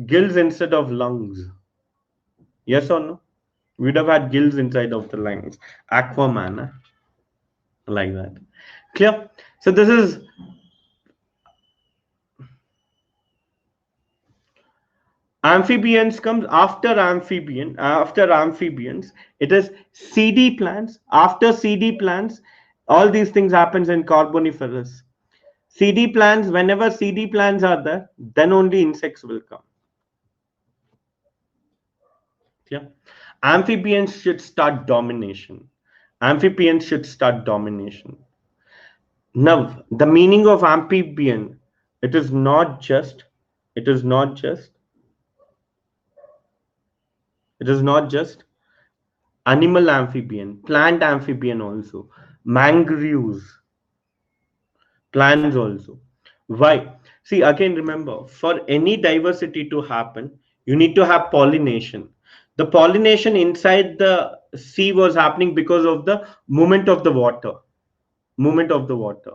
gills instead of lungs. Yes or no? We would have had gills inside of the lungs. Aquaman, like that. Clear? So this is amphibians comes after amphibians. It is CD plants. After CD plants, all these things happens in Carboniferous. CD plants, whenever CD plants are there, then only insects will come. Yeah. Amphibians should start domination. Amphibians should start domination. Now, the meaning of amphibian, it is not just, it is not just, it is not just animal amphibian, plant amphibian also, mangroves, plants also. Why? See, again, remember, for any diversity to happen, you need to have pollination. The pollination inside the sea was happening because of the movement of the water. Movement of the water.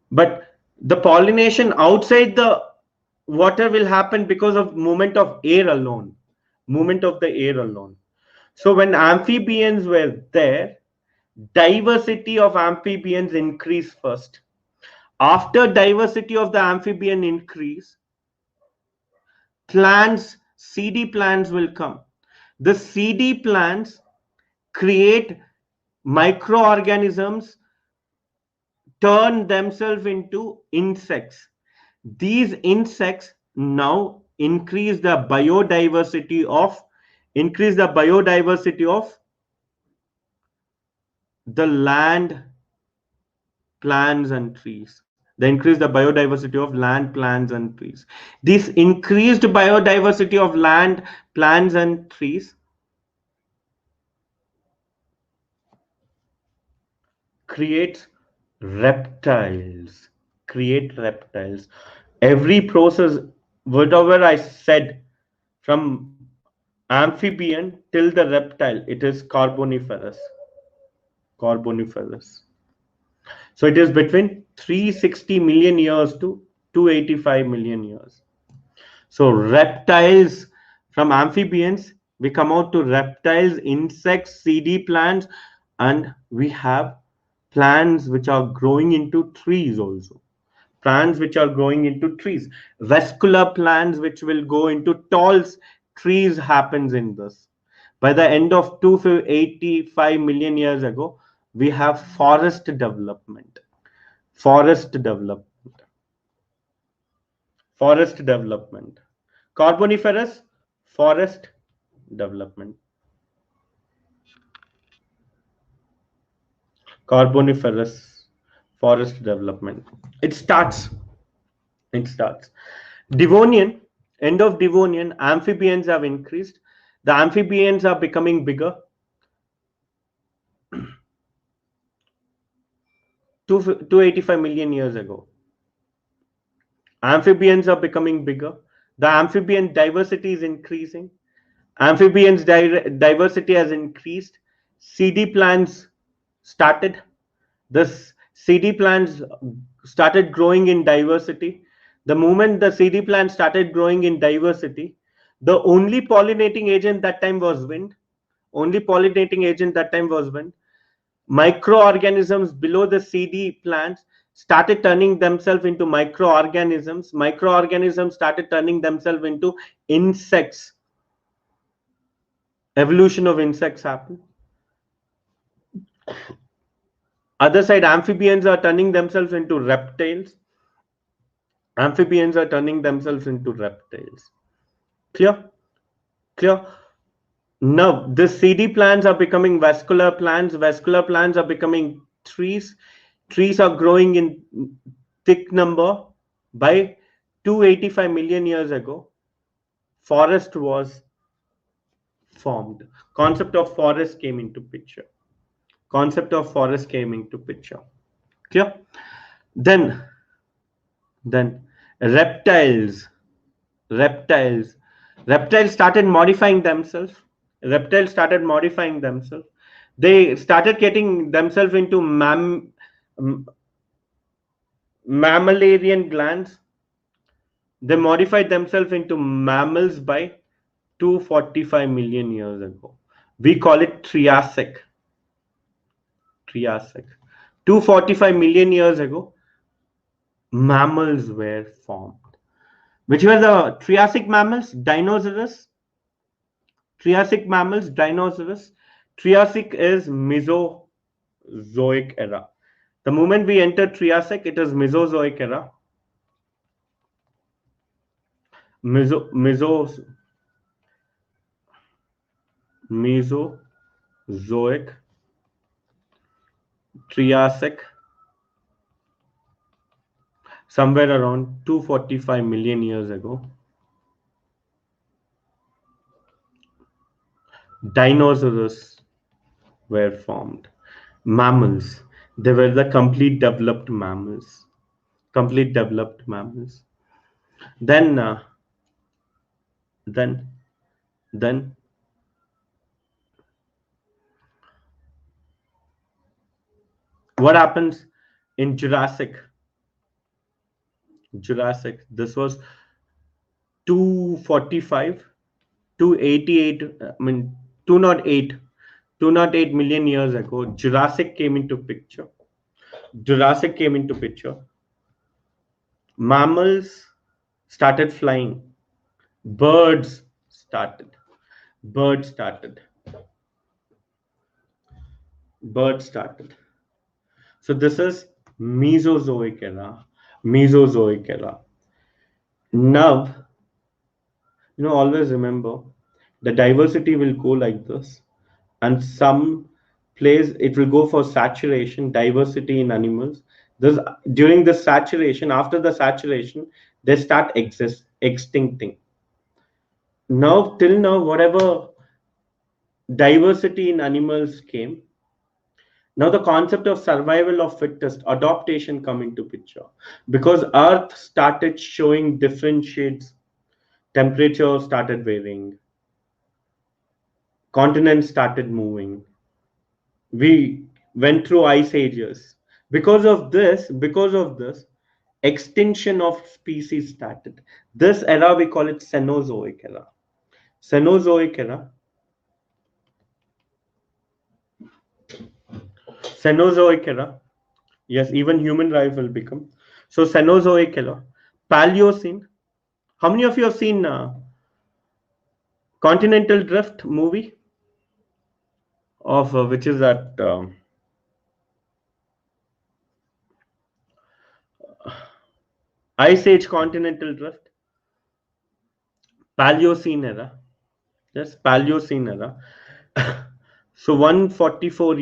But the pollination outside the water will happen because of movement of air alone. Movement of the air alone. So when amphibians were there, diversity of amphibians increased first. After diversity of the amphibian increase, plants, CD plants will come. The CD plants create microorganisms, turn themselves into insects. These insects now increase the biodiversity of the land, plants and trees. They increase the biodiversity of land, plants and trees. This increased biodiversity of land, plants and trees creates reptiles. Create reptiles. Every process, whatever I said, from amphibian till the reptile, it is carboniferous. Carboniferous. So it is between 360 million years to 285 million years. So reptiles, from amphibians, we come out to reptiles, insects, CD plants, and we have plants which are growing into trees also. Plants which are growing into trees. Vascular plants which will go into tall trees happens in this. By the end of 285 million years ago, we have forest development. Forest development. Forest development. Carboniferous, forest development. Carboniferous, forest development. It starts. It starts. Devonian, end of Devonian, amphibians have increased. The amphibians are becoming bigger. 285 million years ago. Amphibians are becoming bigger. The amphibian diversity is increasing. Amphibians diversity has increased. CD plants started. This CD plants started growing in diversity. The moment the CD plants started growing in diversity, the only pollinating agent that time was wind. Only pollinating agent that time was wind. Microorganisms below the CD plants started turning themselves into microorganisms. Microorganisms started turning themselves into insects. Evolution of insects happened. Other side, amphibians are turning themselves into reptiles. Amphibians are turning themselves into reptiles. Clear? Clear? Now, the CD plants are becoming vascular plants. Vascular plants are becoming trees. Trees are growing in thick number. By 285 million years ago, forest was formed. Concept of forest came into picture. concept of forest came into picture. Clear? Then reptiles reptiles reptiles started modifying themselves. They started getting themselves into mammalian glands. They modified themselves into mammals by 245 million years ago. We call it Triassic. 245 million years ago, mammals were formed. Which were the Triassic mammals? Dinosaurs. Triassic mammals, dinosaurs. Triassic is Mesozoic era. The moment we enter Triassic, it is Mesozoic era. Mesozoic, Triassic, somewhere around 245 million years ago. Dinosaurs were formed. Mammals, they were the complete developed mammals. Then what happens in Jurassic? This was 245, 288, 208 million years ago. Jurassic came into picture. Mammals started flying. Birds started. So this is Mesozoic era. Now, always remember the diversity will go like this, and some place it will go for saturation, diversity in animals. During the saturation, after the saturation, they start extincting. Now, till now, whatever diversity in animals came, now the concept of survival of fittest, adaptation come into picture, because Earth started showing different shades. Temperature started varying. Continents started moving. We went through ice ages. Because of this, extinction of species started. This era we call it Cenozoic era. Cenozoic era. Yes, even human life will become. So Cenozoic era. Paleocene. How many of you have seen Continental Drift movie? Of which is that Ice Age Continental Drift. Paleocene era. Yes, Paleocene era. So 144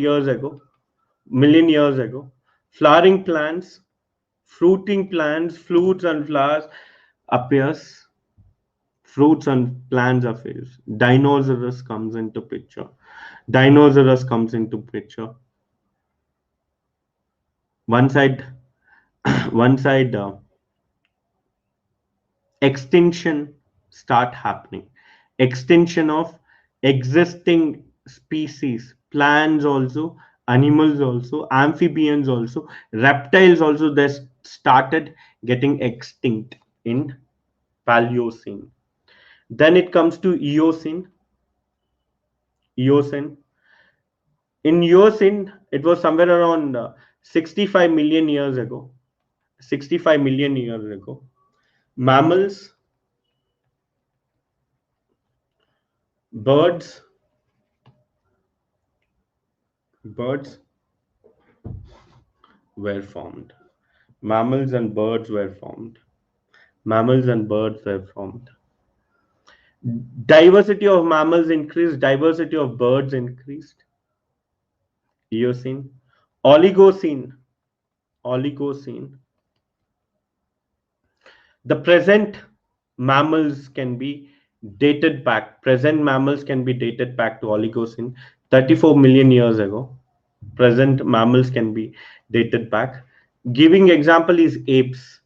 million years ago, flowering plants, fruiting plants, fruits and flowers appears. Dinosaurs comes into picture. One side extinction start happening. Extinction of existing species, plants also, animals also, amphibians also, reptiles also, they started getting extinct in Paleocene. Then it comes to Eocene. In Eocene, it was somewhere around 65 million years ago. Mammals, birds were formed. Mammals and birds were formed. Diversity of mammals increased, diversity of birds increased. Eocene. Oligocene. The present mammals can be dated back. To Oligocene, 34 million years ago. present mammals can be dated back. Giving example is apes.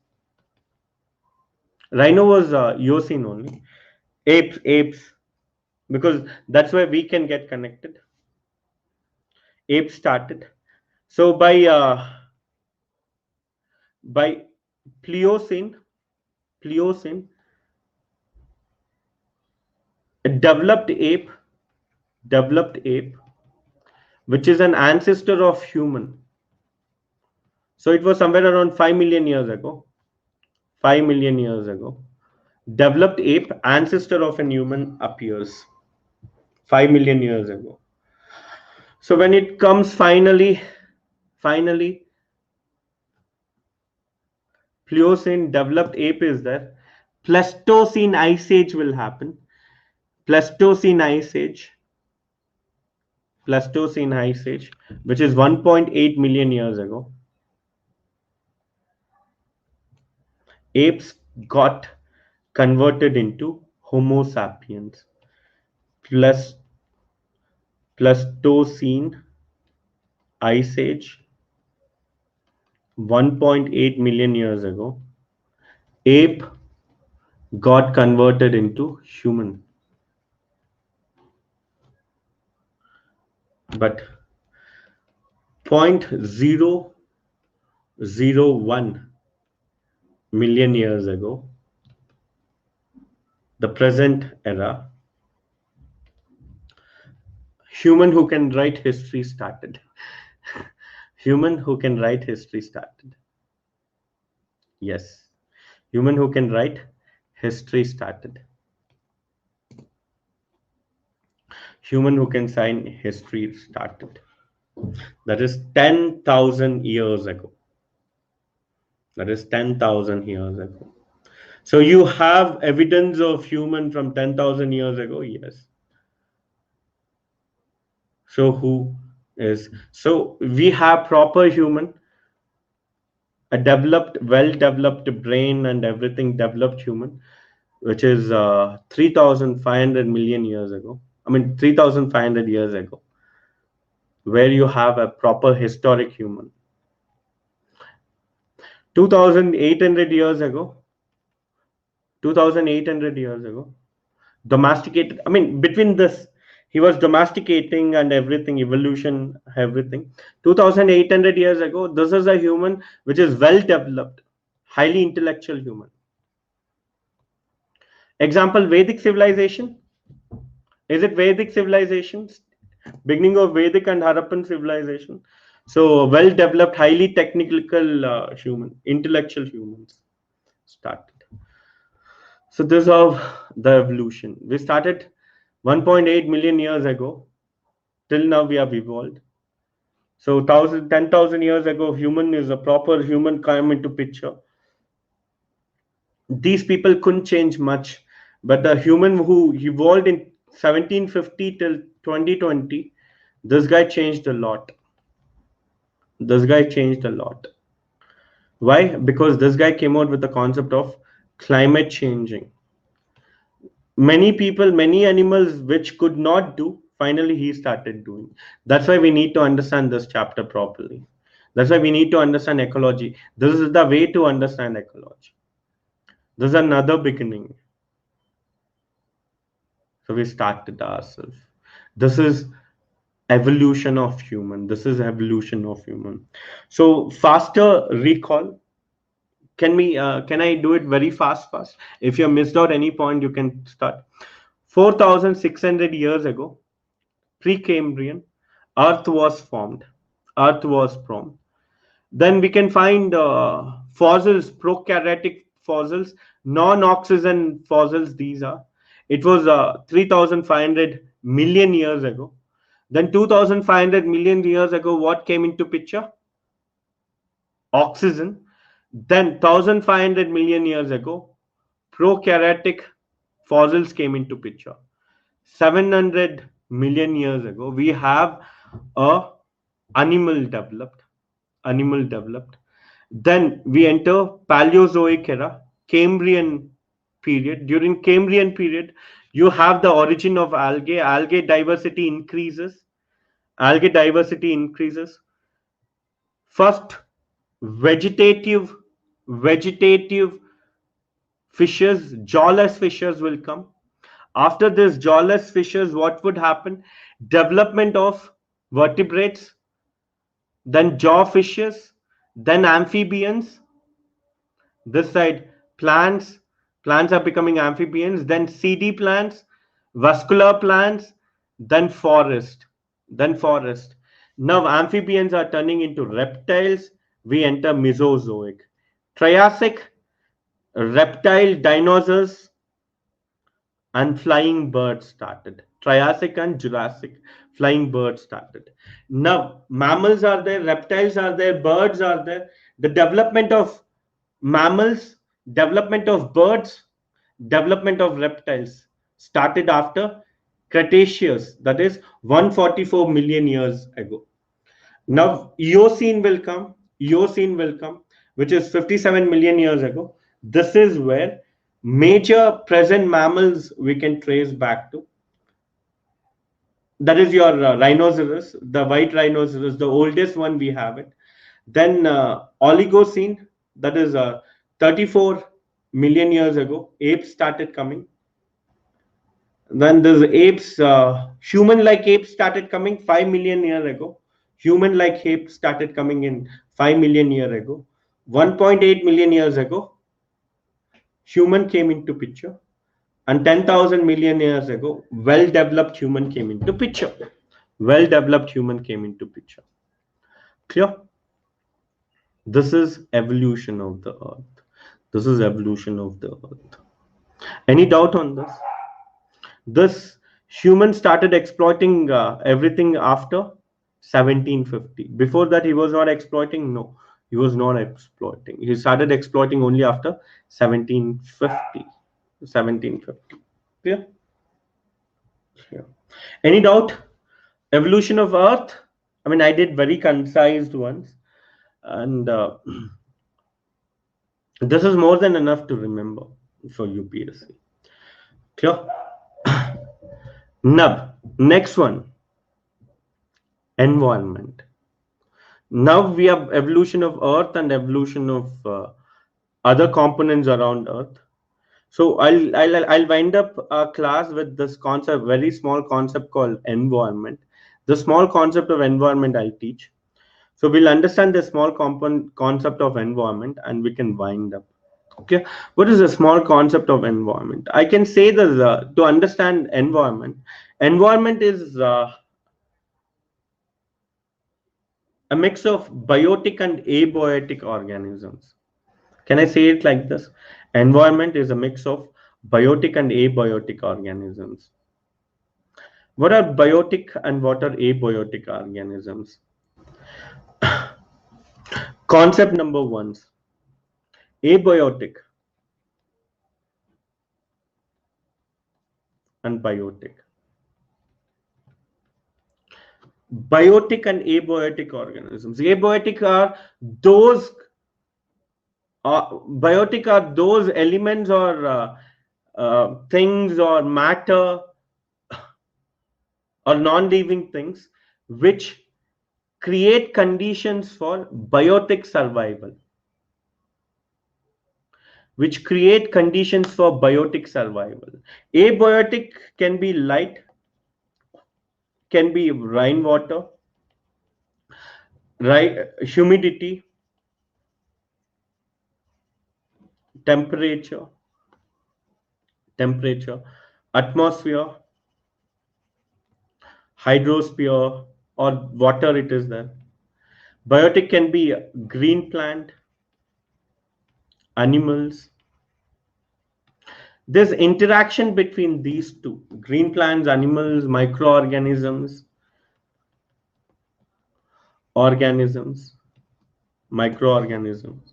Rhino was Eocene only. Apes, because that's where we can get connected. Apes started. So by Pliocene, a developed ape, which is an ancestor of human. So it was somewhere around 5 million years ago. 5 million years ago. Developed ape, ancestor of an human, appears 5 million years ago. So when it comes finally, Pliocene, developed ape is there. Pleistocene ice age will happen. Pleistocene ice age, which is 1.8 million years ago. Apes got converted into Homo sapiens. Pleistocene ice age, 1.8 million years ago. Ape got converted into human. But 0.001 million years ago, the present era, human who can write history started. Human who can write history started. Yes, human who can write history started. Human who can sign history started. That is 10,000 years ago. That is 10,000 years ago. So you have evidence of human from 10,000 years ago? Yes. So who is? So we have proper human, a developed, well-developed brain and everything developed human, which is 3,500 million years ago. I mean, 3,500 years ago, where you have a proper historic human. 2,800 years ago, 2,800 years ago, domesticated. I mean, between this, he was domesticating and everything, evolution, everything. 2,800 years ago, this is a human which is well developed, highly intellectual human. Example, Vedic civilization. Is it Vedic civilization? Beginning of Vedic and Harappan civilization. So well developed, highly technical human, intellectual humans started. So this is how the evolution. We started 1.8 million years ago. Till now we have evolved. So 10,000 years ago, human is a proper human came into picture. These people couldn't change much, but the human who evolved in 1750 till 2020, this guy changed a lot. This guy changed a lot. Why? Because this guy came out with the concept of climate changing. Many people, many animals which could not do, finally he started doing. That's why we need to understand this chapter properly. That's why we need to understand ecology. This is the way to understand ecology. This is another beginning. So we started ourselves. This is evolution of human. This is evolution of human. So faster recall. Can I do it very fast? If you missed out any point, you can start. 4,600 years ago, Precambrian, Earth was formed. Then we can find fossils, prokaryotic fossils, non-oxygen fossils. These are. It was 3,500 million years ago. Then 2,500 million years ago, what came into picture? Oxygen. Then 1,500 million years ago, prokaryotic fossils came into picture. 700 million years ago, we have a animal developed. Then we enter Paleozoic era, Cambrian period. During Cambrian period, you have the origin of algae. Algae diversity increases. Algae diversity increases. First, vegetative vegetative fishes, jawless fishes will come. After this jawless fishes, what would happen? Development of vertebrates, then jaw fishes, then amphibians. This side, plants. Plants are becoming amphibians, then seedy plants, vascular plants, then forest. Then forest. Now amphibians are turning into reptiles. We enter Mesozoic. Triassic, reptile dinosaurs and flying birds started. Triassic and Jurassic, flying birds started. Now mammals are there, reptiles are there, birds are there. The development of mammals, development of birds, development of reptiles started after Cretaceous, that is 144 million years ago. Now Eocene will come, Eocene will come, which is 57 million years ago. This is where major present mammals we can trace back to. That is your rhinoceros, the white rhinoceros, the oldest one we have it. Then Oligocene, that is 34 million years ago, apes started coming. Then there's apes, human-like apes started coming 5 million years ago. Human-like apes started coming in 5 million years ago. 1.8 million years ago, human came into picture. And 10,000 million years ago, well-developed human came into picture. Well-developed human came into picture. Clear? This is evolution of the earth. This is evolution of the earth. Any doubt on this? This human started exploiting everything after 1750. Before that, he was not exploiting. No, he was not exploiting. He started exploiting only after 1750. 1750. Clear? Yeah. Any doubt? Evolution of Earth. I mean, I did very concise ones, and this is more than enough to remember for UPSC. Clear? Nub. Next one. Environment. Now we have evolution of Earth and evolution of other components around Earth. So I'll wind up a class with this concept, very small concept called environment. The small concept of environment I'll teach. So we'll understand the small concept of environment and we can wind up. Okay, what is a small concept of environment? I can say that to understand environment, environment is a mix of biotic and abiotic organisms. Can I say it like this? Environment is a mix of biotic and abiotic organisms. What are biotic and what are abiotic organisms? Concept number one. Abiotic and biotic. Biotic and abiotic organisms. Abiotic are those biotic are those elements or things or matter or non-living things which create conditions for biotic survival. Which create conditions for biotic survival. Abiotic can be light, can be rainwater, humidity, temperature, atmosphere, hydrosphere, or water it is there. Biotic can be green plant, animals. There's interaction between these two, green plants, animals, microorganisms, microorganisms.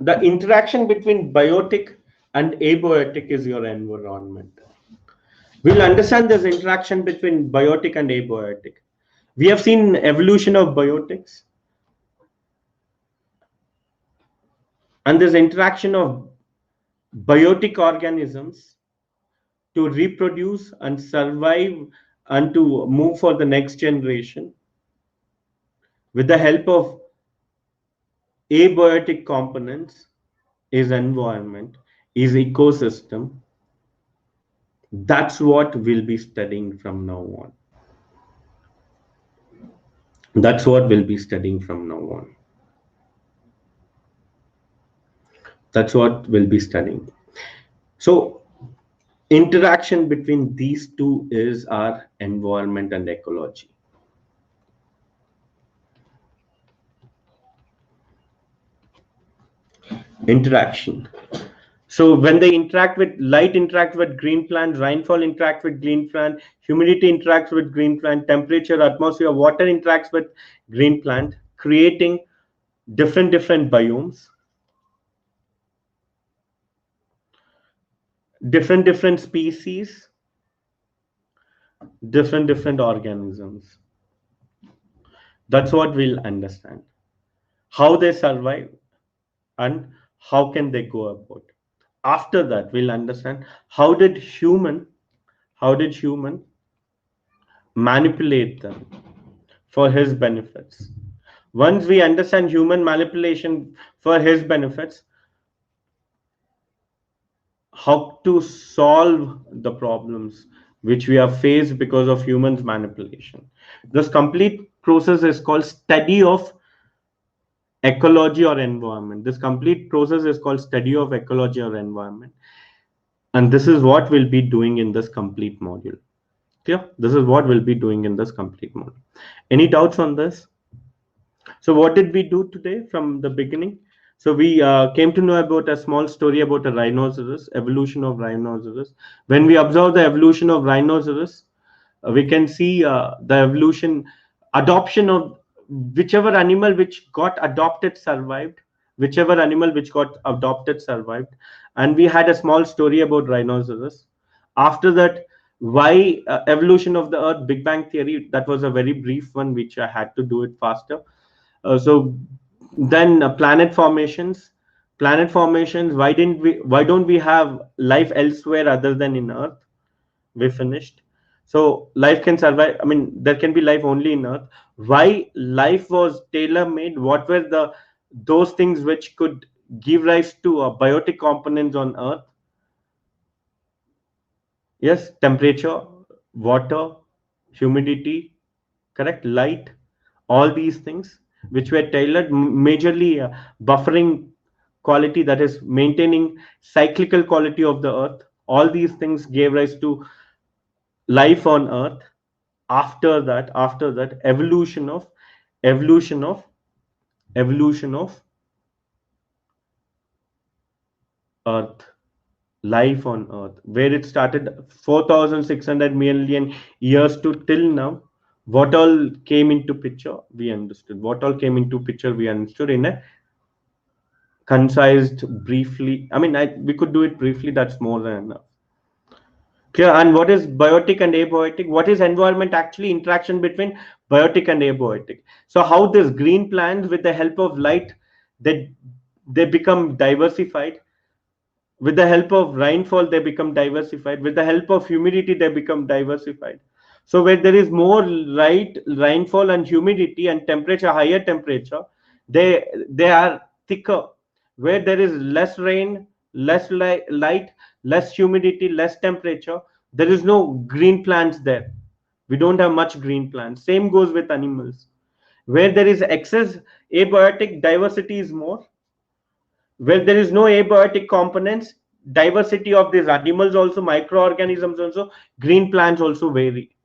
The interaction between biotic and abiotic is your environment. We'll understand this interaction between biotic and abiotic. We have seen evolution of biotics and this interaction of biotic organisms to reproduce and survive and to move for the next generation with the help of abiotic components is environment, is ecosystem. That's what we'll be studying from now on. That's what we'll be studying from now on. That's what we'll be studying. So interaction between these two is our environment and ecology. Interaction. So when they interact with light, interact with green plant, rainfall interact with green plant, humidity interacts with green plant, temperature, atmosphere, water interacts with green plant, creating different biomes, different species, different organisms. That's what we'll understand. How they survive and how can they go about. After that, we'll understand how did human manipulate them for his benefits. Once we understand human manipulation for his benefits, how to solve the problems which we have faced because of humans manipulation. This complete process is called study of ecology or environment. This complete process is called study of ecology or environment, and this is what we'll be doing in this complete module. Clear? This is what we'll be doing in this complete module. Any doubts on this? So what did we do today from the beginning? So we came to know about a small story about a rhinoceros, evolution of rhinoceros. When we observe the evolution of rhinoceros, we can see the evolution, adoption of whichever animal which got adopted survived, whichever animal which got adopted survived. And we had a small story about rhinoceros. After that, why evolution of the earth, Big Bang theory, that was a very brief one which I had to do it faster. So then planet formations, why don't we have life elsewhere other than in earth? We finished. So life can survive, I mean there can be life only in earth. Why life was tailor made? What were the those things which could give rise to biotic components on earth? Yes, temperature, water, humidity, correct, light, all these things which were tailored majorly buffering quality, that is maintaining cyclical quality of the earth. All these things gave rise to life on earth. After that evolution of evolution of earth, life on earth, where it started 4,600 million years to till now. What all came into picture, we understood. What all came into picture, we understood in a concised briefly. I mean, we could do it briefly, that's more than enough. Clear? And what is biotic and abiotic? What is environment actually? Interaction between biotic and abiotic. So how this green plants, with the help of light, they become diversified. With the help of rainfall, they become diversified. With the help of humidity, they become diversified. So where there is more light, rainfall, and humidity and temperature, higher temperature, they are thicker. Where there is less rain, less light, less humidity, less temperature, there is no green plants there. We don't have much green plants. Same goes with animals. Where there is excess abiotic, diversity is more. Where there is no abiotic components, diversity of these animals also, microorganisms also, green plants also vary.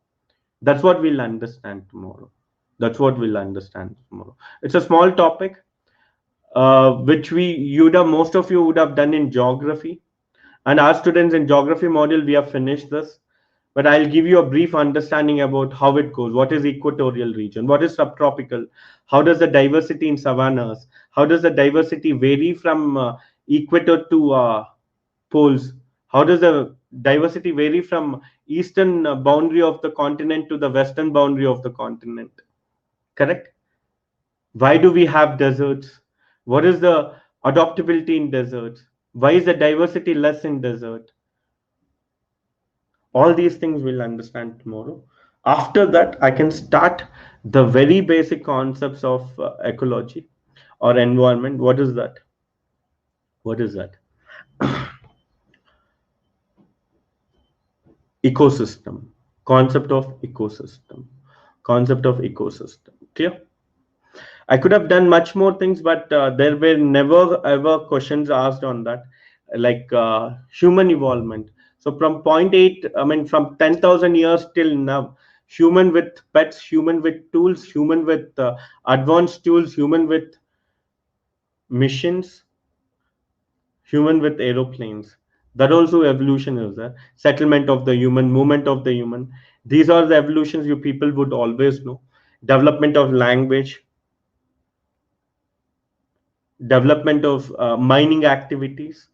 That's what we'll understand tomorrow. That's what we'll understand tomorrow. It's a small topic which most of you would have done in geography, and our students in geography module, we have finished this. But I'll give you a brief understanding about how it goes. What is equatorial region? What is subtropical? How does the diversity in savannas? How does the diversity vary from equator to poles? How does the diversity vary from eastern boundary of the continent to the western boundary of the continent? Correct? Why do we have deserts? What is the adaptability in deserts? Why is the diversity less in desert? All these things we'll understand tomorrow. After that, I can start the very basic concepts of ecology or environment. What is that? What is that? Ecosystem. Concept of ecosystem. Concept of ecosystem. Clear? I could have done much more things, but there were never ever questions asked on that, like human evolvement. So from point eight, I mean, from 10,000 years till now, human with pets, human with tools, human with advanced tools, human with missions, human with aeroplanes. That also evolution is there. Settlement of the human, movement of the human. These are the evolutions you people would always know. Development of language, development of mining activities,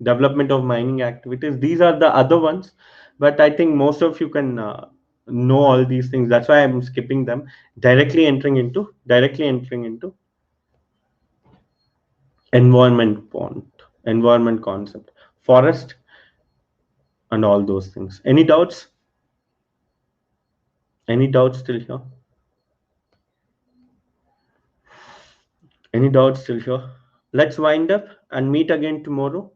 development of mining activities. These are the other ones, but I think most of you can know all these things. That's why I'm skipping them. Directly entering into environment concept, forest, and all those things. Any doubts? Any doubts still here? Any doubts still here? Let's wind up and meet again tomorrow,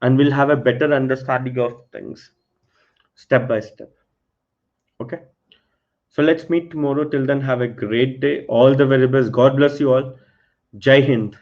and we'll have a better understanding of things step by step. Okay. So let's meet tomorrow. Till then, have a great day. All the very best. God bless you all. Jai Hind.